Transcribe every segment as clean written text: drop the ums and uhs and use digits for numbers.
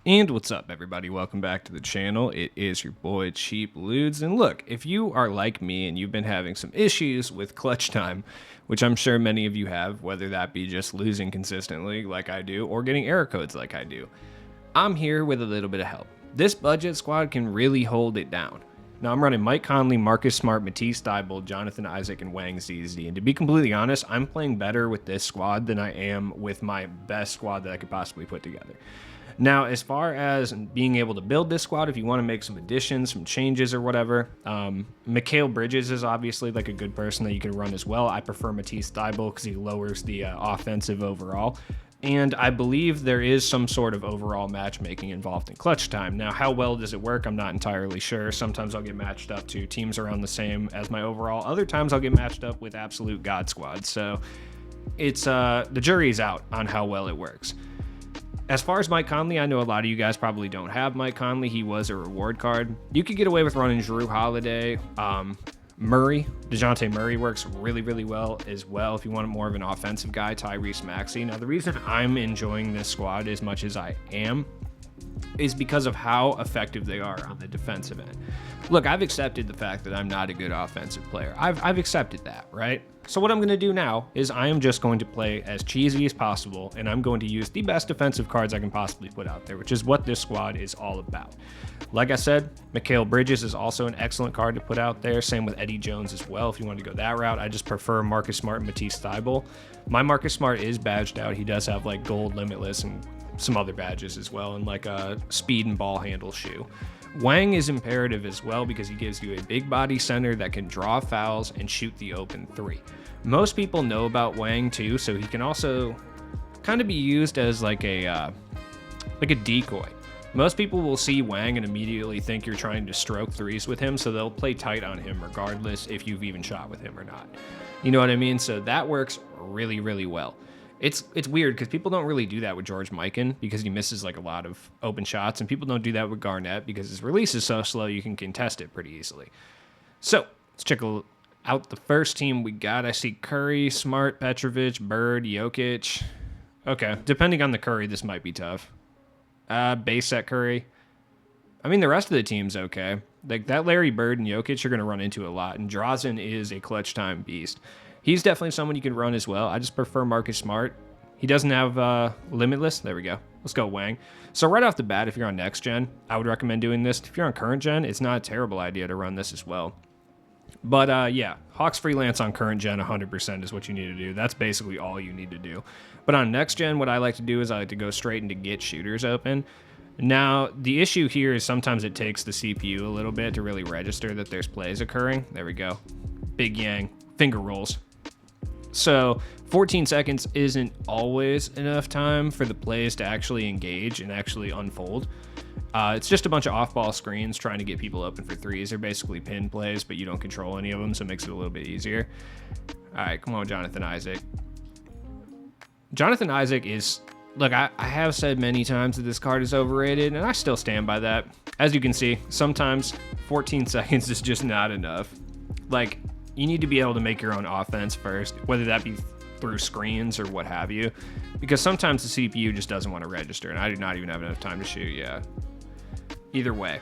And what's up, everybody? Welcome back to the channel. It is your boy Cheap Ludes. And look, if you are like me and you've been having some issues with clutch time, which I'm sure many of you have, whether that be just losing consistently like I do or getting error codes like I do, I'm here with a little bit of help. This budget squad can really hold it down. Now, I'm running Mike Conley, Marcus Smart, Matisse Thybulle, Jonathan Isaac, and Wang ZZ. And to be completely honest, I'm playing better with this squad than I am with my best squad that I could possibly put together. Now, as far as being able to build this squad, if you want to make some additions, some changes or whatever, Mikal Bridges is obviously like a good person that you can run as well. I prefer Matisse Thybulle because he lowers the offensive overall. And I believe there is some sort of overall matchmaking involved in clutch time. Now, how well does it work? I'm not entirely sure. Sometimes I'll get matched up to teams around the same as my overall. Other times I'll get matched up with absolute god squads. So it's the jury's out on how well it works. As far as Mike Conley, I know a lot of you guys probably don't have Mike Conley. He was a reward card. You could get away with running Jrue Holiday. Murray, DeJounte Murray works really, really well as well if you want more of an offensive guy, Tyrese Maxey. Now, the reason I'm enjoying this squad as much as I am is because of how effective they are on the defensive end. Look, I've accepted the fact that I'm not a good offensive player. I've accepted that, right? So what I'm going to do now is I am just going to play as cheesy as possible, and I'm going to use the best defensive cards I can possibly put out there, which is what this squad is all about. Like I said, Mikal Bridges is also an excellent card to put out there. Same with Eddie Jones as well, if you want to go that route. I just prefer Marcus Smart and Matisse Thybulle. My Marcus Smart is badged out. He does have like gold limitless and some other badges as well, and like a speed and ball handle shoe. Wang is imperative as well because he gives you a big body center that can draw fouls and shoot the open three. Most people know about Wang too, so he can also kind of be used as like a decoy. Most people will see Wang and immediately think you're trying to stroke threes with him, so they'll play tight on him regardless if you've even shot with him or not. You know what I mean? So that works really, really well. It's weird because people don't really do that with George Mikan because he misses like a lot of open shots, and people don't do that with Garnett because his release is so slow you can contest it pretty easily. So let's check out the first team we got. I see Curry, Smart, Petrovic, Bird, Jokic. Okay, depending on the Curry, this might be tough. Base set Curry. I mean, the rest of the team's okay. Like that Larry Bird and Jokic are going to run into a lot, and Drazen is a clutch time beast. He's definitely someone you can run as well. I just prefer Marcus Smart. He doesn't have Limitless. There we go. Let's go Wang. So right off the bat, if you're on next gen, I would recommend doing this. If you're on current gen, it's not a terrible idea to run this as well. But yeah, Hawks Freelance on current gen 100% is what you need to do. That's basically all you need to do. But on next gen, what I like to do is I like to go straight into get shooters open. Now, the issue here is sometimes it takes the CPU a little bit to really register that there's plays occurring. There we go. Big Yang. Finger rolls. So 14 seconds isn't always enough time for the plays to actually engage and actually unfold. It's just a bunch of off-ball screens trying to get people open for threes. They're basically pin plays, but you don't control any of them, so it makes it a little bit easier. All right, come on, Jonathan Isaac. Jonathan Isaac is... Look, I have said many times that this card is overrated, and I still stand by that. As you can see, sometimes 14 seconds is just not enough. Like, you need to be able to make your own offense first, whether that be through screens or what have you, because sometimes the CPU just doesn't want to register, and I do not even have enough time to shoot. Yeah. Either way,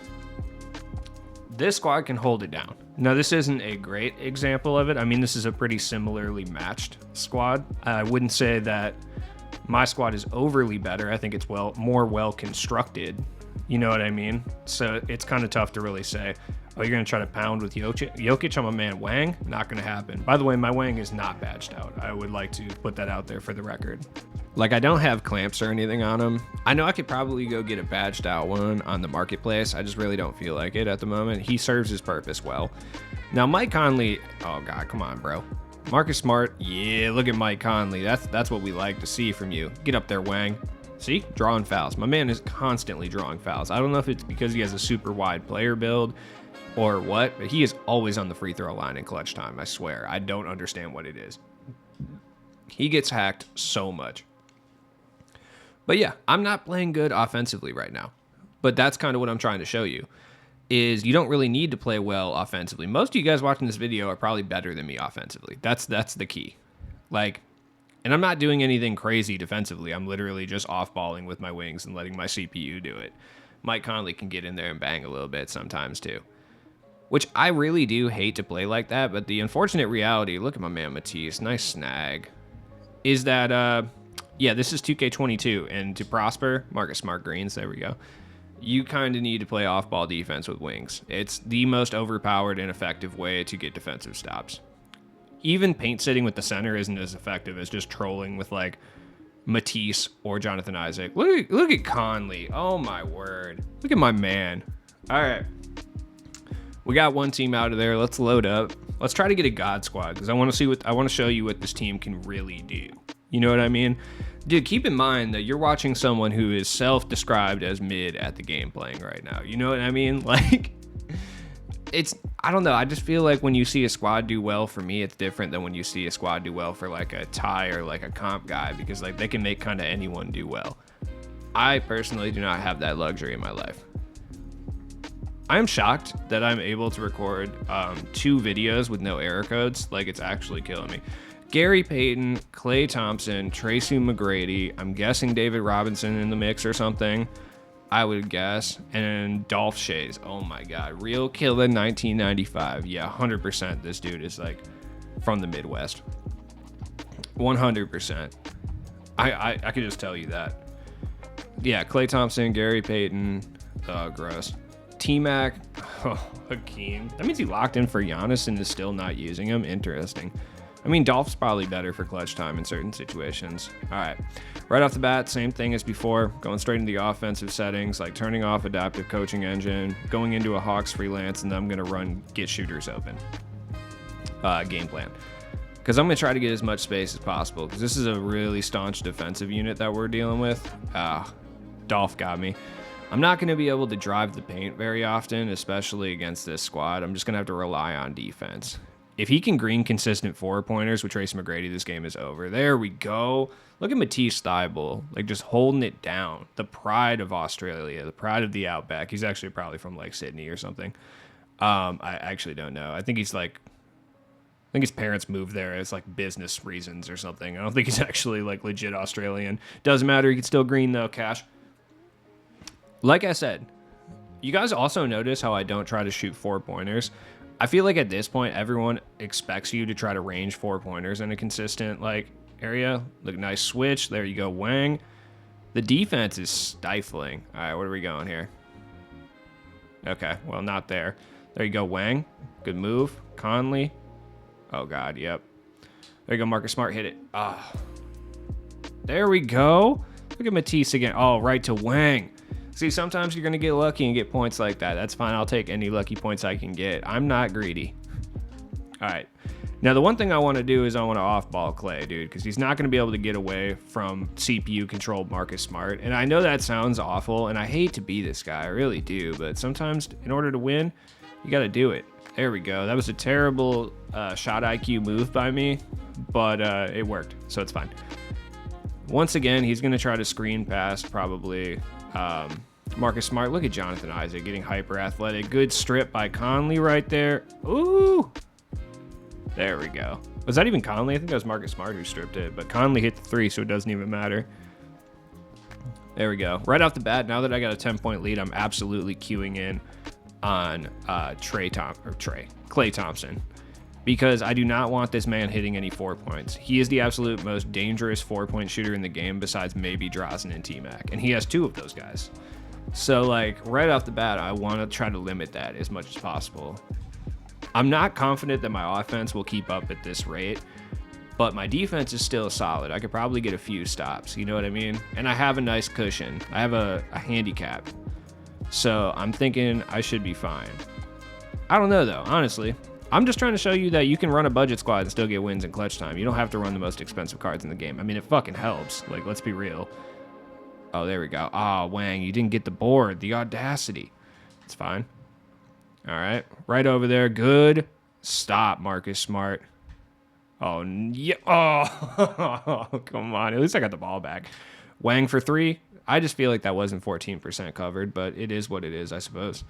this squad can hold it down. Now, this isn't a great example of it. I mean, this is a pretty similarly matched squad. I wouldn't say that my squad is overly better. I think it's more well constructed. You know what I mean? So it's kind of tough to really say, oh, you're going to try to pound with Jokic on my man Wang? Not going to happen. By the way, my Wang is not badged out. I would like to put that out there for the record. Like, I don't have clamps or anything on him. I know I could probably go get a badged out one on the marketplace. I just really don't feel like it at the moment. He serves his purpose well. Now, Mike Conley, oh God, come on, bro. Marcus Smart, yeah, look at Mike Conley. That's what we like to see from you. Get up there, Wang. See? Drawing fouls. My man is constantly drawing fouls. I don't know if it's because he has a super wide player build or what, but he is always on the free throw line in clutch time, I swear. I don't understand what it is. He gets hacked so much. But yeah, I'm not playing good offensively right now. But that's kind of what I'm trying to show you, is you don't really need to play well offensively. Most of you guys watching this video are probably better than me offensively. That's the key. Like, And I'm not doing anything crazy defensively. I'm literally just off-balling with my wings and letting my CPU do it. Mike Conley can get in there and bang a little bit sometimes too. Which I really do hate to play like that, but the unfortunate reality, look at my man Matisse, nice snag, is that, yeah, this is 2K22, and to prosper, Marcus Smart Greens, there we go, you kind of need to play off-ball defense with wings. It's the most overpowered and effective way to get defensive stops. Even paint sitting with the center isn't as effective as just trolling with, like, Matisse or Jonathan Isaac. Look at Conley. Oh, my word. Look at my man. All right. We got one team out of there. Let's load up. Let's try to get a God squad because I want to show you what this team can really do. You know what I mean? Dude, keep in mind that you're watching someone who is self-described as mid at the game playing right now. You know what I mean? Like, I don't know. I just feel like when you see a squad do well, for me, it's different than when you see a squad do well for like a Ty or like a comp guy, because like they can make kind of anyone do well. I personally do not have that luxury in my life. I'm shocked that I'm able to record 2 videos with no error codes. Like, it's actually killing me. Gary Payton, Klay Thompson, Tracy McGrady, I'm guessing David Robinson in the mix or something, I would guess, and Dolph Shays. Oh my God, real killer 1995. Yeah, 100% this dude is like from the Midwest. 100%. I could just tell you that. Yeah, Klay Thompson, Gary Payton, gross. T-Mac, Hakeem. That means he locked in for Giannis and is still not using him. Interesting. I mean, Dolph's probably better for clutch time in certain situations. All right. Right off the bat, same thing as before. Going straight into the offensive settings, like turning off adaptive coaching engine, going into a Hawks freelance, and then I'm going to run get shooters open. Game plan. Because I'm going to try to get as much space as possible, because this is a really staunch defensive unit that we're dealing with. Dolph got me. I'm not going to be able to drive the paint very often, especially against this squad. I'm just going to have to rely on defense. If he can green consistent 4-pointers with Tracy McGrady, this game is over. There we go. Look at Matisse Thybulle, like just holding it down. The pride of Australia, the pride of the Outback. He's actually probably from like Sydney or something. I actually don't know. I think his parents moved there as like business reasons or something. I don't think he's actually like legit Australian. Doesn't matter. He can still green though, Cash. Like I said, you guys also notice how I don't try to shoot 4-pointers. I feel like at this point, everyone expects you to try to range 4-pointers in a consistent like area. Look, nice switch. There you go, Wang. The defense is stifling. All right, where are we going here? Okay, well, not there. There you go, Wang. Good move. Conley. Oh, God, yep. There you go, Marcus Smart. Hit it. Ah. There we go. Look at Matisse again. Oh, right to Wang. See, sometimes you're going to get lucky and get points like that. That's fine. I'll take any lucky points I can get. I'm not greedy. All right. Now, the one thing I want to do is I want to off-ball Klay, dude, because he's not going to be able to get away from CPU-controlled Marcus Smart. And I know that sounds awful, and I hate to be this guy. I really do. But sometimes, in order to win, you got to do it. There we go. That was a terrible shot IQ move by me, but it worked, so it's fine. Once again, he's going to try to screen past probably Marcus Smart. Look at Jonathan Isaac getting hyper athletic. Good strip by Conley right there. Ooh. There we go. Was that even Conley? I think that was Marcus Smart who stripped it, but Conley hit the 3, so it doesn't even matter. There we go. Right off the bat, now that I got a 10-point lead, I'm absolutely queuing in on Klay Thompson, because I do not want this man hitting any 4 points. He is the absolute most dangerous 4-point shooter in the game besides maybe Drazen and T-Mac, and he has 2 of those guys. So, like, right off the bat, I want to try to limit that as much as possible. I'm not confident that my offense will keep up at this rate, but my defense is still solid. I could probably get a few stops, you know what I mean? And I have a nice cushion. I have a handicap. So I'm thinking I should be fine. I don't know, though, honestly. I'm just trying to show you that you can run a budget squad and still get wins in clutch time. You don't have to run the most expensive cards in the game. I mean, it fucking helps. Like, let's be real. Oh, there we go. Ah, Wang, you didn't get the board. The audacity. It's fine. All right. Right over there. Good. Stop, Marcus Smart. Oh, yeah. Oh, come on. At least I got the ball back. Wang for 3. I just feel like that wasn't 14% covered, but it is what it is, I suppose.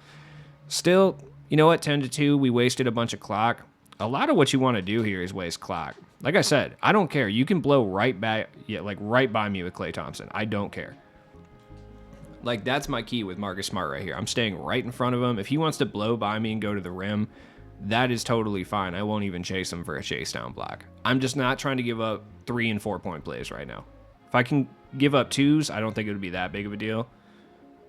Still, you know what? 10-2. We wasted a bunch of clock. a lot of what you want to do here is waste clock. Like I said, I don't care. You can blow right back, yeah, like right by me with Klay Thompson. I don't care. Like, that's my key with Marcus Smart right here. I'm staying right in front of him. If he wants to blow by me and go to the rim, that is totally fine. I won't even chase him for a chase down block. I'm just not trying to give up 3 and 4 point plays right now. If I can give up 2s, I don't think it would be that big of a deal.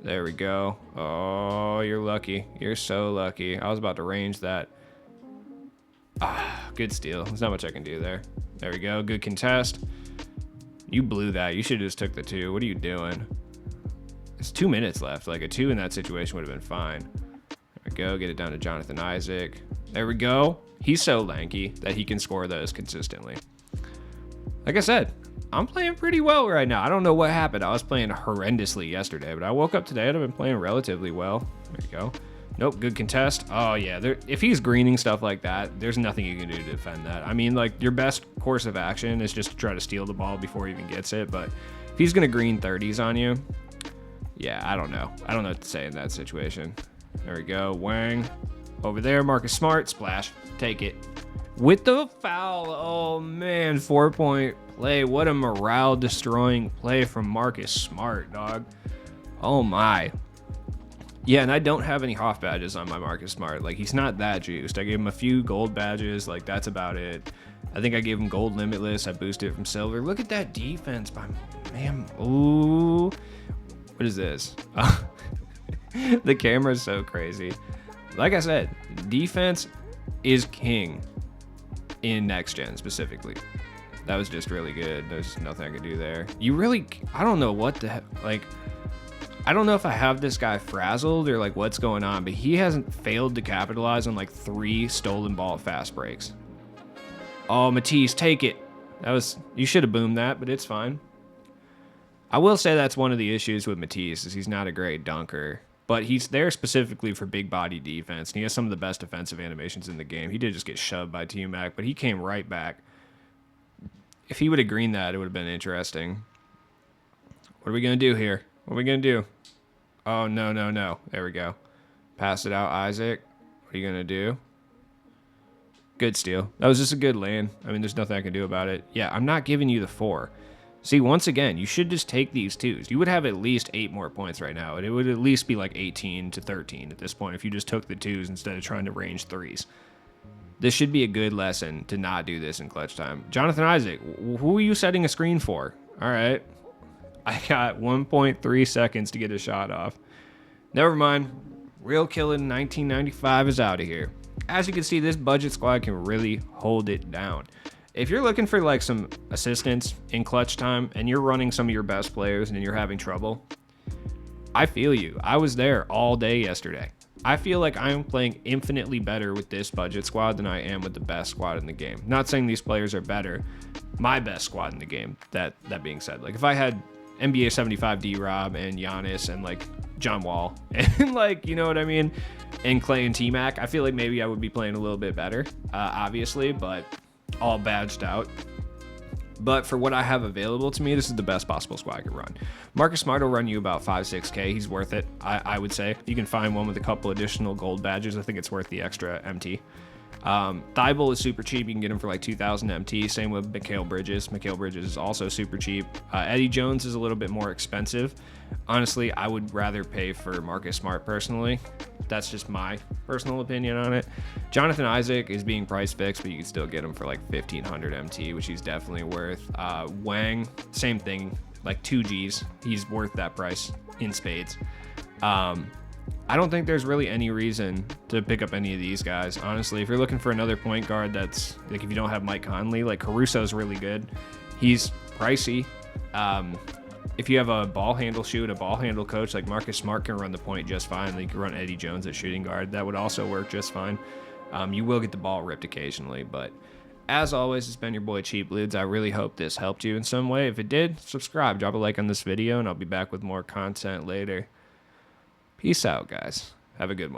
There we go. Oh, you're lucky. You're so lucky. I was about to range that. Ah, good steal. There's not much I can do there. There we go. Good contest. You blew that. You should have just took the 2. What are you doing? There's 2 minutes left. Like, a 2 in that situation would have been fine. There we go. Get it down to Jonathan Isaac. There we go. He's so lanky that he can score those consistently. Like I said, I'm playing pretty well right now. I don't know what happened. I was playing horrendously yesterday, but I woke up today and I've been playing relatively well. There you go. Nope, good contest. Oh, yeah. If he's greening stuff like that, there's nothing you can do to defend that. I mean, like, your best course of action is just to try to steal the ball before he even gets it. But if he's going to green 30s on you, yeah, I don't know. I don't know what to say in that situation. There we go. Wang. Over there, Marcus Smart. Splash. Take it. With the foul. Oh, man. 4-point play. What a morale-destroying play from Marcus Smart, dog. Oh, my. Yeah, and I don't have any Hoff badges on my Marcus Smart. Like, he's not that juiced. I gave him a few gold badges. Like, that's about it. I think I gave him gold limitless. I boosted it from silver. Look at that defense by man. Ooh. What is this? The camera's so crazy. Like I said, defense is king in next gen specifically. That was just really good. There's nothing I could do there. You really, I don't know what the heck, like, I don't know if I have this guy frazzled or like what's going on, but he hasn't failed to capitalize on like 3 stolen ball fast breaks. Oh, Matisse, take it. That was, you should have boomed that, but it's fine. I will say that's one of the issues with Matisse is he's not a great dunker, but he's there specifically for big body defense, and he has some of the best defensive animations in the game. He did just get shoved by T-Mac, but he came right back. If he would have greened that, it would have been interesting. What are we going to do here? What are we going to do? Oh, no, no, no. There we go. Pass it out, Isaac. What are you going to do? Good steal. That was just a good lane. I mean, there's nothing I can do about it. Yeah, I'm not giving you the 4. See, once again, you should just take these 2s. You would have at least 8 more points right now, and it would at least be like 18 to 13 at this point if you just took the 2s instead of trying to range 3s. This should be a good lesson to not do this in clutch time. Jonathan Isaac, who are you setting a screen for? All right. I got 1.3 seconds to get a shot off. Never mind. Real Killin 1995 is out of here. As you can see, this budget squad can really hold it down. If you're looking for like some assistance in clutch time and you're running some of your best players and you're having trouble, I feel you. I was there all day yesterday. I feel like I'm playing infinitely better with this budget squad than I am with the best squad in the game. Not saying these players are better. My best squad in the game. That being said, like if I had NBA 75 D-Rob and Giannis and like John Wall and like, you know what I mean? And Klay and T-Mac, I feel like maybe I would be playing a little bit better, obviously, but all badged out. But for what I have available to me, this is the best possible squad I could run. Marcus Smart will run you about 5-6K. He's worth it, I would say. If you can find one with a couple additional gold badges, I think it's worth the extra MT. Thibault is super cheap. You can get him for like 2,000 MT. Same with Mikal Bridges. Mikal Bridges is also super cheap. Eddie Jones is a little bit more expensive. Honestly, I would rather pay for Marcus Smart personally. That's just my personal opinion on it. Jonathan Isaac is being price fixed, but you can still get him for like 1,500 MT, which he's definitely worth. Wang, same thing, like 2 Gs. He's worth that price in spades. I don't think there's really any reason to pick up any of these guys. Honestly, if you're looking for another point guard that's like, if you don't have Mike Conley, like Caruso's really good. He's pricey. If you have a ball handle shoot, a ball handle coach, like Marcus Smart can run the point just fine. Like you can run Eddie Jones at shooting guard. That would also work just fine. You will get the ball ripped occasionally, but as always, it's been your boy Cheap Ludes. I really hope this helped you in some way. If it did, subscribe, drop a like on this video, and I'll be back with more content later. Peace out, guys. Have a good one.